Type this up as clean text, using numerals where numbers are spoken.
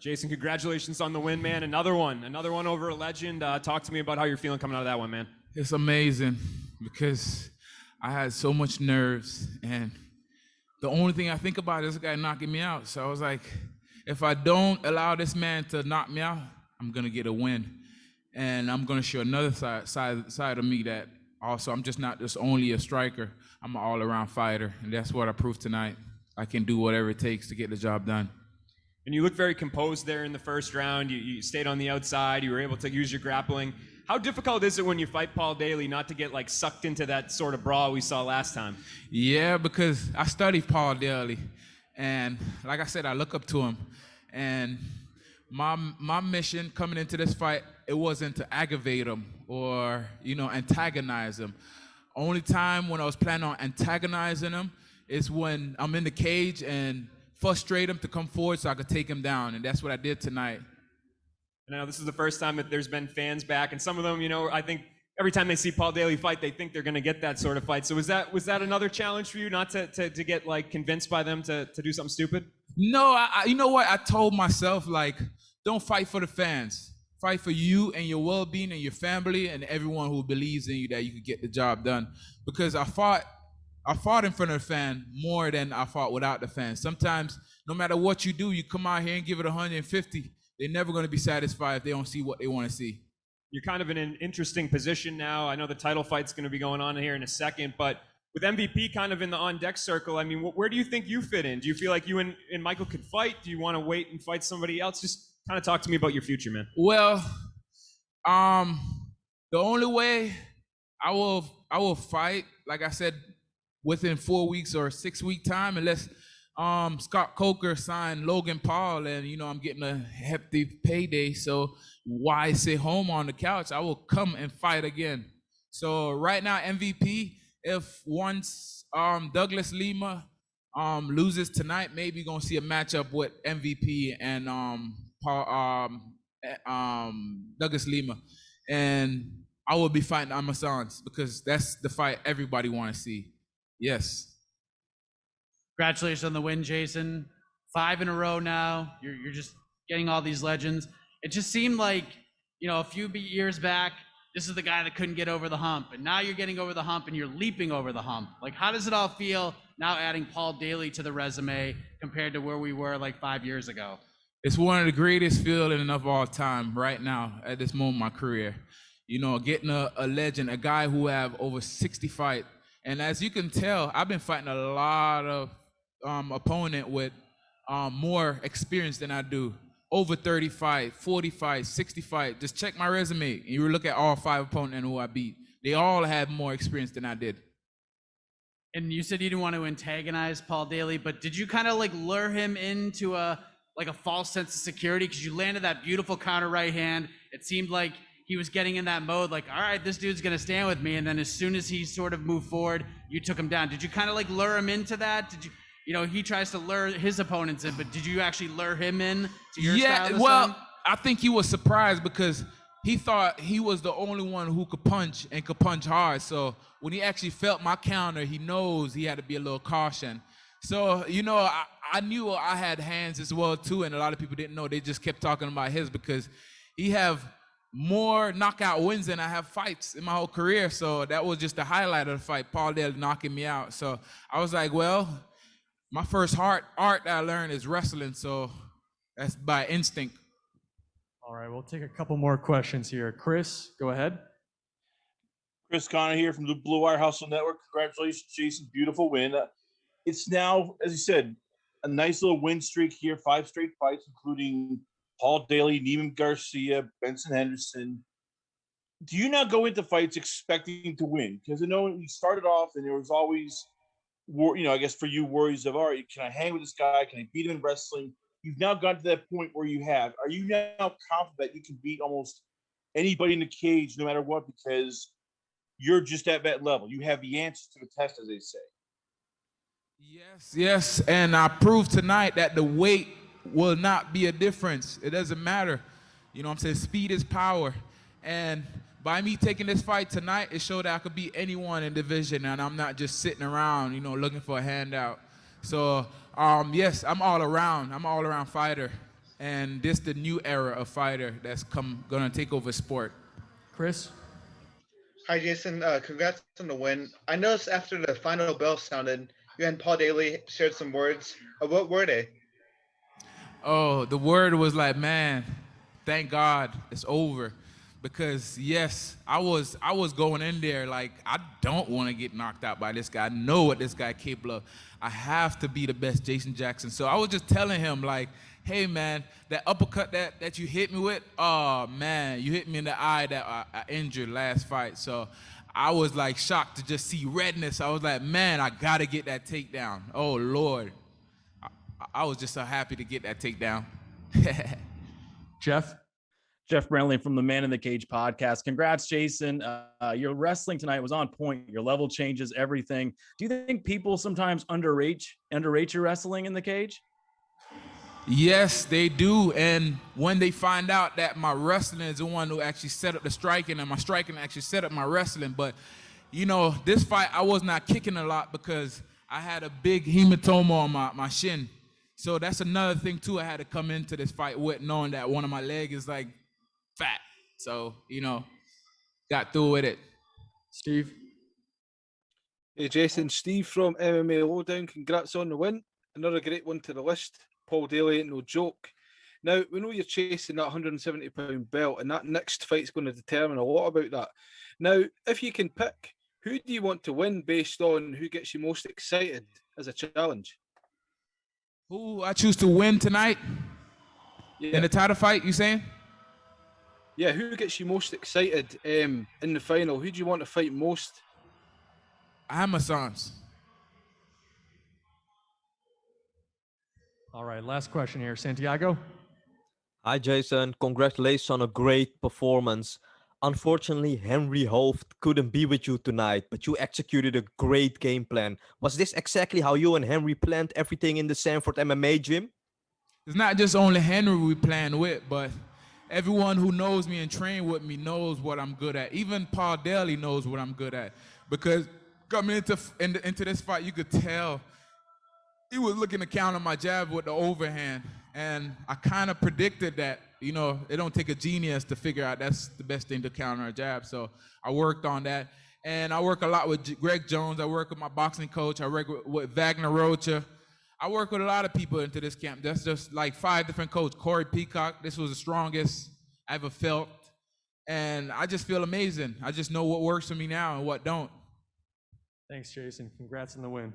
Jason, congratulations on the win, man. Another one over a legend. Talk to me about how you're feeling coming out of that one, man. It's amazing because I had so much nerves, and the only thing I think about is this guy knocking me out. So I was like, if I don't allow this man to knock me out, I'm going to get a win. And I'm going to show another side of me that also I'm just not just only a striker. I'm an all-around fighter, and that's what I proved tonight. I can do whatever it takes to get the job done. And you look very composed there in the first round. You stayed on the outside. You were able to use your grappling. How difficult is it when you fight Paul Daley not to get like sucked into that sort of brawl we saw last time? Yeah, because I studied Paul Daley, and like I said, I look up to him. And my mission coming into this fight, it wasn't to aggravate him or antagonize him. Only time when I was planning on antagonizing him is when I'm in the cage and frustrate him to come forward so I could take him down, and that's what I did tonight. Now, this is the first time that there's been fans back, and some of them, I think every time they see Paul Daley fight, they think they're going to get that sort of fight. So was that another challenge for you, not to get like convinced by them to do something stupid? No, you know what? I told myself, like, don't fight for the fans. Fight for you and your well-being and your family and everyone who believes in you that you could get the job done. Because I fought in front of the fan more than I fought without the fans. Sometimes, no matter what you do, you come out here and give it 150. They're never going to be satisfied if they don't see what they want to see. You're kind of in an interesting position now. I know the title fight's going to be going on here in a second, but with MVP kind of in the on-deck circle, I mean, where do you think you fit in? Do you feel like you and Michael could fight? Do you want to wait and fight somebody else? Just kind of talk to me about your future, man. Well, the only way I will fight, like I said, within 4 weeks or 6 week time, unless Scott Coker signed Logan Paul, and I'm getting a hefty payday. So why sit home on the couch? I will come and fight again. So right now, MVP. If once Douglas Lima loses tonight, maybe gonna see a matchup with MVP and Douglas Lima, and I will be fighting Amazons because that's the fight everybody want to see. Yes. Congratulations on the win, Jason. 5 in a row now. You're just getting all these legends. It just seemed like, a few years back, this is the guy that couldn't get over the hump. And now you're getting over the hump and you're leaping over the hump. Like, how does it all feel now adding Paul Daley to the resume compared to where we were like 5 years ago? It's one of the greatest feelings of all time right now at this moment in my career. Getting a legend, a guy who have over 60 fights. And as you can tell, I've been fighting a lot of opponent with more experience than I do. Over 35, 45, 65. Just check my resume, and you look at all 5 opponents who I beat. They all had more experience than I did. And you said you didn't want to antagonize Paul Daley, but did you kind of like lure him into a false sense of security? Because you landed that beautiful counter right hand. It seemed like he was getting in that mode, like, all right, this dude's going to stand with me. And then as soon as he sort of moved forward, you took him down. Did you kind of like lure him into that? Did you? He tries to lure his opponents in, but did you actually lure him in to your style? Yeah, well, I think he was surprised because he thought he was the only one who could punch and could punch hard. So when he actually felt my counter, he knows he had to be a little caution. So, I knew I had hands as well, too, and a lot of people didn't know. They just kept talking about his because he have more knockout wins than I have fights in my whole career. So that was just the highlight of the fight, Paul Daley knocking me out. So I was like, well, my first art that I learned is wrestling, so that's by instinct. All right, we'll take a couple more questions here. Chris, go ahead. Chris Connor here from the Blue Wire Hustle Network. Congratulations, Jason. Beautiful win. It's now, as you said, a nice little win streak here, 5 straight fights, including Paul Daley, Neiman Garcia, Benson Henderson. Do you now go into fights expecting to win? Because I know when you started off and there was always – I guess for you, worries of, all right, can I hang with this guy? Can I beat him in wrestling? You've now gotten to that point where you have. Are you now confident that you can beat almost anybody in the cage no matter what because you're just at that level? You have the answers to the test, as they say. Yes, and I proved tonight that the weight will not be a difference. It doesn't matter. I'm saying? Speed is power. And by me taking this fight tonight, it showed that I could beat anyone in division, and I'm not just sitting around, looking for a handout. So, yes, I'm all around. I'm an all-around fighter, and this the new era of fighter that's gonna take over sport. Chris? Hi, Jason. Congrats on the win. I noticed after the final bell sounded, you and Paul Daley shared some words. What were they? Oh, the word was like, man, thank God it's over. Because yes, I was going in there like, I don't want to get knocked out by this guy. I know what this guy capable of. I have to be the best Jason Jackson. So I was just telling him like, hey man, that uppercut that you hit me with, oh man, you hit me in the eye that I injured last fight. So I was like shocked to just see redness. I was like, man, I gotta get that takedown. Oh Lord. I was just so happy to get that takedown. Jeff? Jeff Brentley from the Man in the Cage podcast. Congrats, Jason. Your wrestling tonight was on point. Your level changes everything. Do you think people sometimes underrate your wrestling in the cage? Yes, they do. And when they find out that my wrestling is the one who actually set up the striking and my striking actually set up my wrestling. But, you know, this fight, I was not kicking a lot because I had a big hematoma on my shin. So that's another thing, too, I had to come into this fight with, knowing that one of my legs is, like, fat. So, you know, got through with it. Steve? Hey, Jason, Steve from MMA Lowdown. Congrats on the win. Another great one to the list. Paul Daley ain't no joke. Now, we know you're chasing that 170-pound belt, and that next fight's going to determine a lot about that. Now, if you can pick, who do you want to win based on who gets you most excited as a challenge? Who I choose to win tonight in the title fight, you saying? Yeah, who gets you most excited in the final? Who do you want to fight most? I have my sons. All right, last question here. Santiago? Hi, Jason. Congratulations on a great performance. Unfortunately, Henry Holt couldn't be with you tonight, but you executed a great game plan. Was this exactly how you and Henry planned everything in the Sanford MMA gym? It's not just only Henry we plan with, but everyone who knows me and train with me knows what I'm good at. Even Paul Daley knows what I'm good at. Because coming into this fight, you could tell he was looking to counter my jab with the overhand. And I kind of predicted that, you know, it don't take a genius to figure out that's the best thing to counter a jab. So I worked on that. And I work a lot with Greg Jones. I work with my boxing coach. I work with Wagner Rocha. I work with a lot of people into this camp. That's just like 5 different coaches. Corey Peacock, this was the strongest I ever felt. And I just feel amazing. I just know what works for me now and what don't. Thanks, Jason. Congrats on the win.